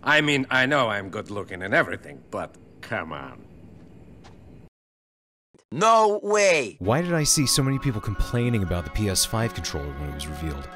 I mean, I know I'm good looking and everything, but come on. No way! Why did I see so many people complaining about the PS5 controller when it was revealed?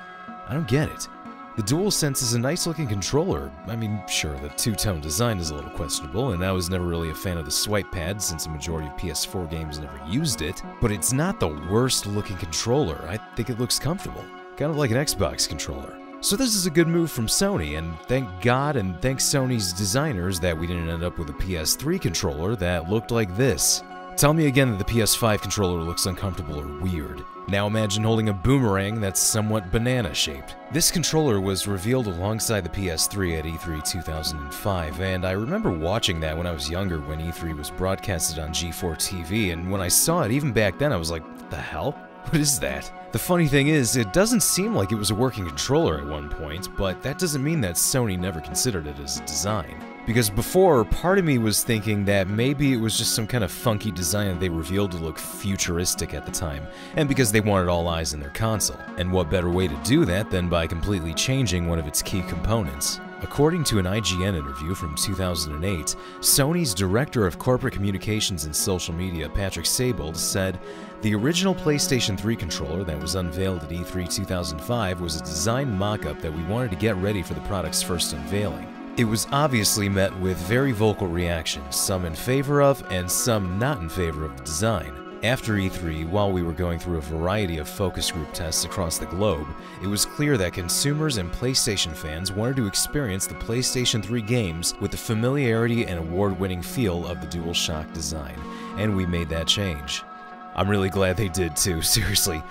I don't get it. The DualSense is a nice-looking controller. I mean, sure, the two-tone design is a little questionable, and I was never really a fan of the swipe pad since a majority of PS4 games never used it, but it's not the worst-looking controller. I think it looks comfortable, kind of like an Xbox controller. So this is a good move from Sony, and thank God and thanks Sony's designers that we didn't end up with a PS3 controller that looked like this. Tell me again that the PS5 controller looks uncomfortable or weird. Now imagine holding a Boomerang that's somewhat banana-shaped. This controller was revealed alongside the PS3 at E3 2005, and I remember watching that when I was younger when E3 was broadcasted on G4 TV, and when I saw it even back then I was like, what the hell? What is that? The funny thing is, it doesn't seem like it was a working controller at one point, but that doesn't mean that Sony never considered it as a design. Because before, part of me was thinking that maybe it was just some kind of funky design that they revealed to look futuristic at the time, and because they wanted all eyes in their console. And what better way to do that than by completely changing one of its key components? According to an IGN interview from 2008, Sony's Director of Corporate Communications and Social Media, Patrick Sable, said, "The original PlayStation 3 controller that was unveiled at E3 2005 was a design mock-up that we wanted to get ready for the product's first unveiling. It was obviously met with very vocal reactions, some in favor of and some not in favor of the design. After E3, while we were going through a variety of focus group tests across the globe, it was clear that consumers and PlayStation fans wanted to experience the PlayStation 3 games with the familiarity and award-winning feel of the DualShock design, and we made that change." I'm really glad they did too, seriously.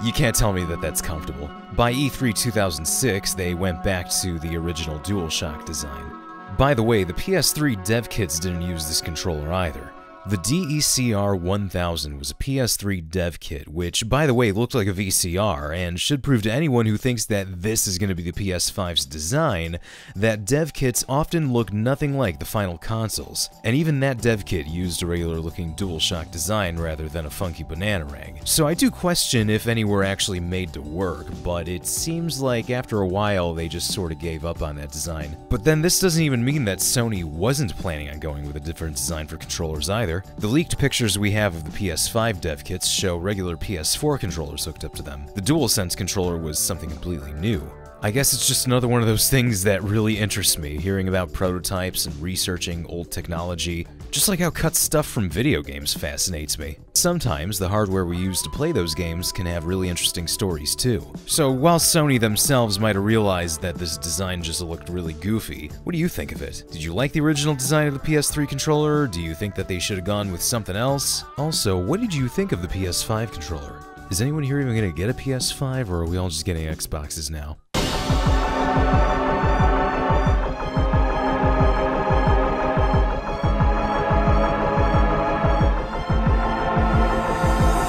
You can't tell me that that's comfortable. By E3 2006, they went back to the original DualShock design. By the way, the PS3 dev kits didn't use this controller either. The DECR 1000 was a PS3 dev kit, which, by the way, looked like a VCR, and should prove to anyone who thinks that this is going to be the PS5's design, that dev kits often look nothing like the final consoles. And even that dev kit used a regular-looking DualShock design rather than a funky Bananarang. So I do question if any were actually made to work, but it seems like after a while they just sort of gave up on that design. But then this doesn't even mean that Sony wasn't planning on going with a different design for controllers either. The leaked pictures we have of the PS5 dev kits show regular PS4 controllers hooked up to them. The DualSense controller was something completely new. I guess it's just another one of those things that really interests me, hearing about prototypes and researching old technology, just like how cut stuff from video games fascinates me. Sometimes the hardware we use to play those games can have really interesting stories too. So while Sony themselves might have realized that this design just looked really goofy, what do you think of it? Did you like the original design of the PS3 controller? Do you think that they should have gone with something else? Also, what did you think of the PS5 controller? Is anyone here even gonna get a PS5, or are we all just getting Xboxes now?